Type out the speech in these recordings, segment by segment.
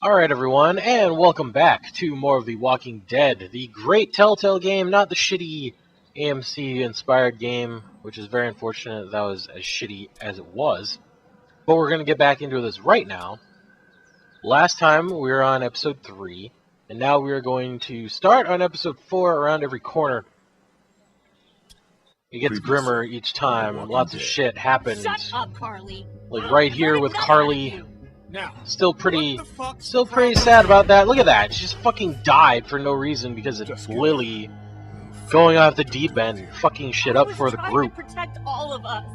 Alright everyone, and welcome back to more of The Walking Dead, the great Telltale game, not the shitty AMC-inspired game, which is very unfortunate that was as shitty as it was. But we're going to get back into this right now. Last time we were on episode 3, and now we are going to start on episode 4 around every corner. It gets grimmer each time, lots of shit happens. Shut up, Carly. Like right here with Carly. Still pretty sad about that. Look at that. She just fucking died for no reason because it's Lily going off the deep end, fucking shit up for the group. Protect all of us.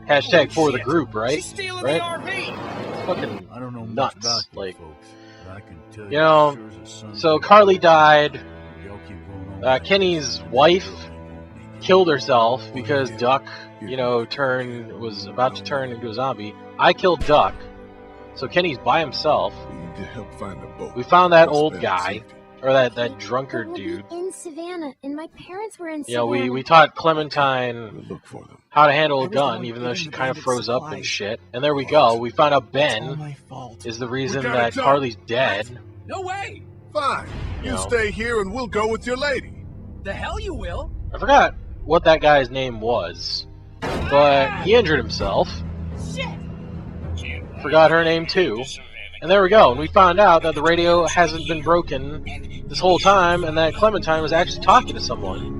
Hashtag for the group, right? Right? It's fucking I don't know nuts. About like, folks, but I can tell you know, so Carly died. Kenny's wife killed herself because Duck, you know, was about to turn into a zombie. I killed Duck. So Kenny's by himself. We need to help find the boat. We found that old guy, or that drunkard dude. In Savannah, and my parents were in Yeah, Savannah. we taught Clementine We'll look for them. how to handle a gun, even though she kind of froze up and shit. And there we go. We found out Ben is the reason that Carly's dead. No way! Fine. You No. stay here and we'll go with your lady. The hell you will! I forgot what that guy's name was, but he injured himself. Shit. Forgot her name too. And there we go. And we found out that the radio hasn't been broken this whole time, and that Clementine was actually talking to someone.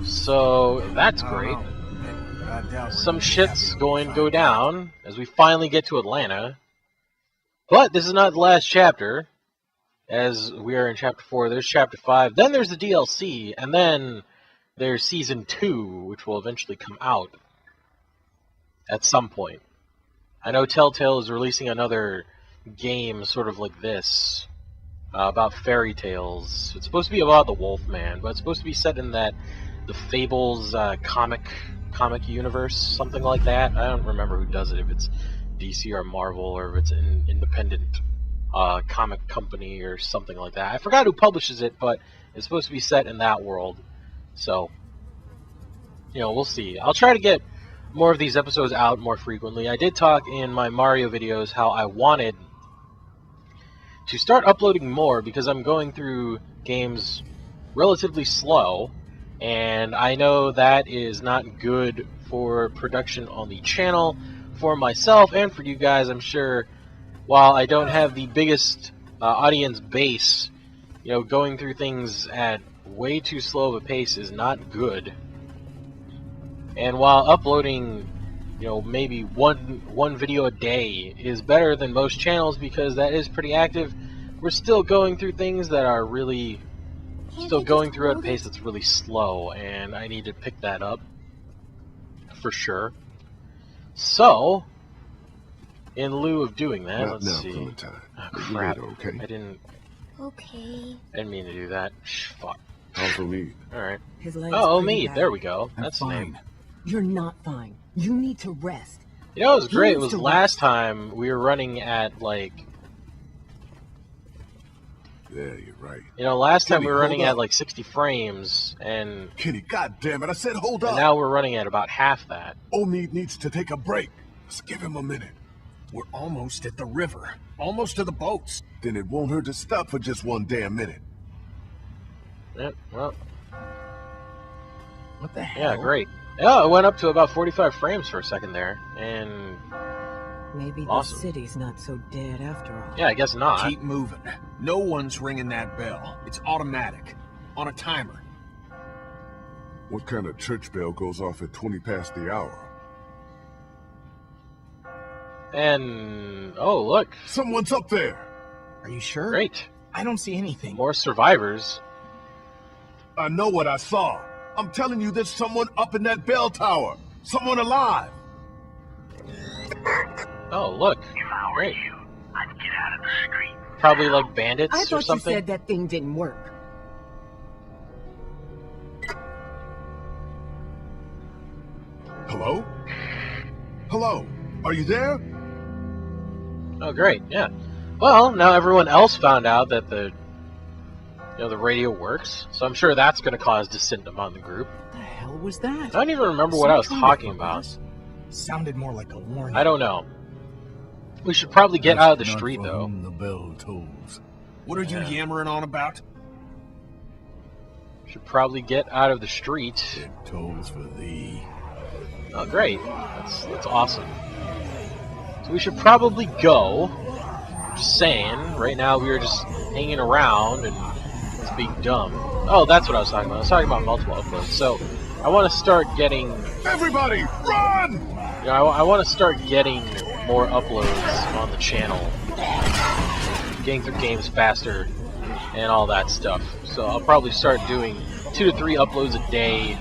So that's great. Some shit's going to go down as we finally get to Atlanta. But this is not the last chapter, as we are in chapter 4. There's chapter 5. Then there's the DLC, and then there's season 2, which will eventually come out at some point. I know Telltale is releasing another game sort of like this, about fairy tales. It's supposed to be about the Wolfman, but it's supposed to be set in the Fables comic universe, something like that. I don't remember who does it, if it's DC or Marvel, or if it's an independent comic company or something like that. I forgot who publishes it, but it's supposed to be set in that world. So, you know, we'll see. I'll try to get more of these episodes out more frequently. I did talk in my Mario videos how I wanted to start uploading more because I'm going through games relatively slow, and I know that is not good for production on the channel, for myself and for you guys. I'm sure while I don't have the biggest audience base, you know, going through things at way too slow of a pace is not good. And while uploading, you know, maybe one video a day is better than most channels because that is pretty active, we're still going through things that are really still going through at a pace that's really slow, and I need to pick that up for sure. So, in lieu of doing that, Not let's now, see. Clementine. Oh, You crap! later, okay? I didn't mean to do that. Fuck. How's Omid? All right. His leg's Oh, pretty me. bad. There we go. I'm That's the name. fine. You're not fine. You need to rest. You know, it was He great. It needs was to last time we were running at like. Yeah, you're right. You know, last time Kenny, we were running hold at up. like 60 frames, and Kenny, goddammit, I said hold up. now we're running at about half that. Omid needs to take a break. Let's give him a minute. We're almost at the river. Almost to the boats. Then it won't hurt to stop for just one damn minute. Yeah, well, What the hell? yeah, great. Yeah, it went up to about 45 frames for a second there, and Maybe Awesome. the city's not so dead after all. yeah, I guess not. Keep moving. No one's ringing that bell. It's automatic. On a timer. What kind of church bell goes off at 20 past the hour? And oh, look, Someone's up there. Are you sure? great, I don't see anything. more survivors. I know what I saw. I'm telling you, there's someone up in that bell tower. Someone alive. Oh, look, great. I'd get out of the street. Probably like bandits I or thought you something. said that thing didn't work. Hello? Hello? Are you there? Oh, great, yeah. Well, now everyone else found out that the radio works, so I'm sure that's going to cause dissent among the group. What the hell was that? I don't even remember what I was talking about. Sounded more like a warning. I don't know. We should probably get out of the Not street, for though. whom the bell tolls. What are you yammering on about? Should probably get out of the street. It tolls for thee. Oh, great. That's awesome. So we should probably go. Just saying. Right now we are just hanging around and just being dumb. Oh, that's what I was talking about. I was talking about multiple uploads. So I want to start getting... Everybody, run! You know, I want to start getting more uploads on the channel. Getting through games faster and all that stuff. So I'll probably start doing 2 to 3 uploads a day,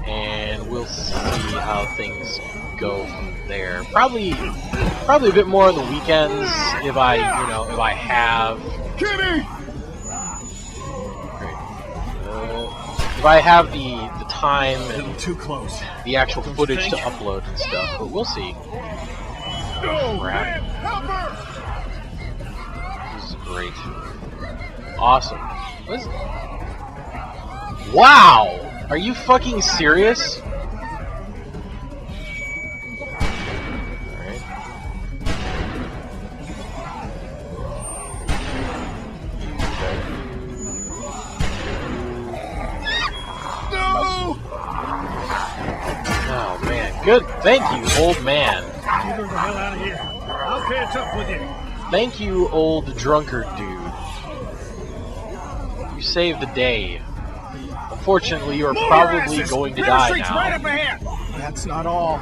and we'll see how things go from there. Probably a bit more on the weekends if I have. Kitty! If I have the time and Too close. the actual footage to upload and stuff, but we'll see. No, Crap. man, help her! This is great. Awesome. What is it? Wow! Are you fucking serious? Alright. No! Oh man, good. Thank you, old man. Get her the hell out of here. I'll catch up with you. Thank you, old drunkard dude. You saved the day. Unfortunately, you are probably going to die Street's right now. up ahead. That's not all.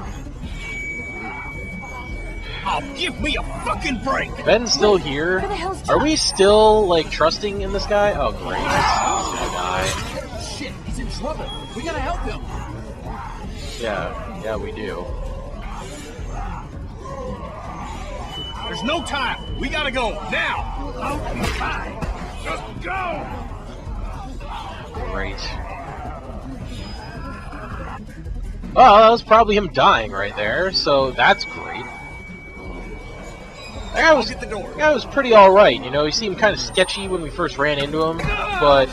Oh, give me a fucking break. Ben's still here. Where the hell's Are John? we still, like, trusting in this guy? Oh, great. He's gonna die. Shit, he's in trouble. We gotta help him. Yeah, we do. There's no time. We gotta go now. Okay, fine. Just go. Great. Well, that was probably him dying right there, so that's great. That guy was pretty alright, you know, he seemed kind of sketchy when we first ran into him, but,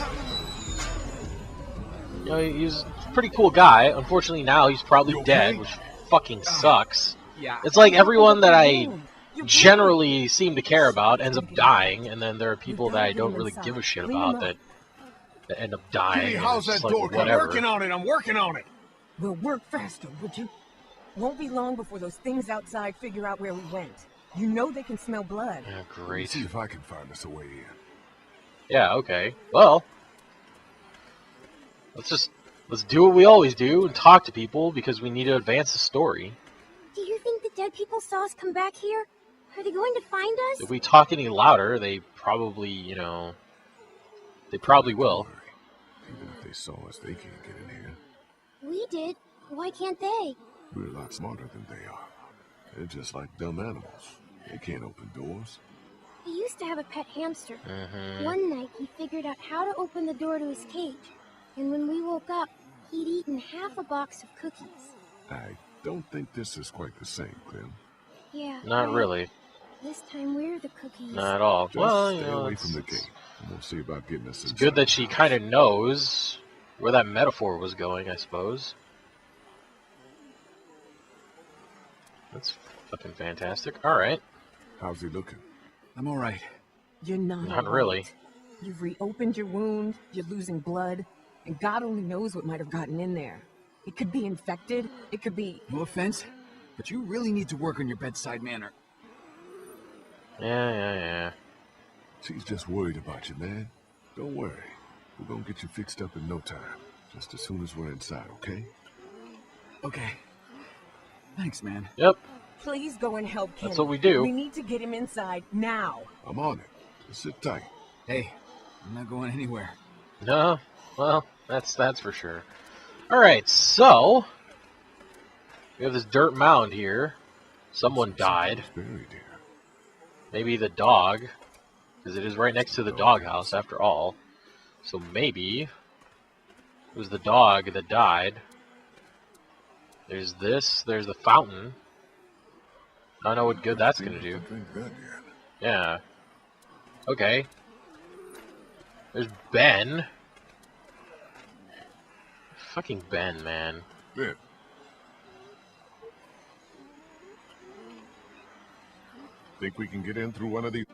you know, he's a pretty cool guy. Unfortunately now he's probably dead, which fucking sucks. It's like everyone that I generally seem to care about ends up dying, and then there are people that I don't really give a shit about that end up dying. Hey, and how's it's that like, door coming? whatever. I'm working on it. Well, work faster, would you? Won't be long before those things outside figure out where we went. You know they can smell blood. Yeah, Let me great. see if I can find us a way in. Yeah, okay. Well, let's do what we always do and talk to people because we need to advance the story. Do you think the dead people saw us come back here? Are they going to find us? If we talk any louder, they probably, you know, they probably will. Even if they saw us, they can't get in here. We did. Why can't they? We're a lot smarter than they are. They're just like dumb animals. They can't open doors. He used to have a pet hamster. Mm-hmm. One night, he figured out how to open the door to his cage. And when we woke up, he'd eaten half a box of cookies. I don't think this is quite the same, Clem. Yeah. Not right. really. This time we're the cookies. Not at all. Just Well, you stay know, away it's, from the gate, and we'll see about getting us it's inside. good that she kind of knows where that metaphor was going, I suppose. That's fucking fantastic. Alright. How's he looking? I'm all right. You're not. Not all really. right. You've reopened your wound, you're losing blood, and God only knows what might have gotten in there. It could be infected, it could be... No offense, but you really need to work on your bedside manner. Yeah. She's just worried about you, man. Don't worry. We're gonna get you fixed up in no time. Just as soon as we're inside, okay? Okay. Thanks, man. Yep. Please go and help Kenny. That's what we do. We need to get him inside now. I'm on it. Just sit tight. Hey, I'm not going anywhere. No. Well, that's for sure. Alright, so we have this dirt mound here. Someone died. It's buried here. Maybe the dog, because it is right next to the doghouse after all. So maybe it was the dog that died. There's this. There's the fountain. I don't know what good that's gonna do. Drink that yet. Yeah. Okay. There's Ben. Fucking Ben, man. Ben. Think we can get in through one of these?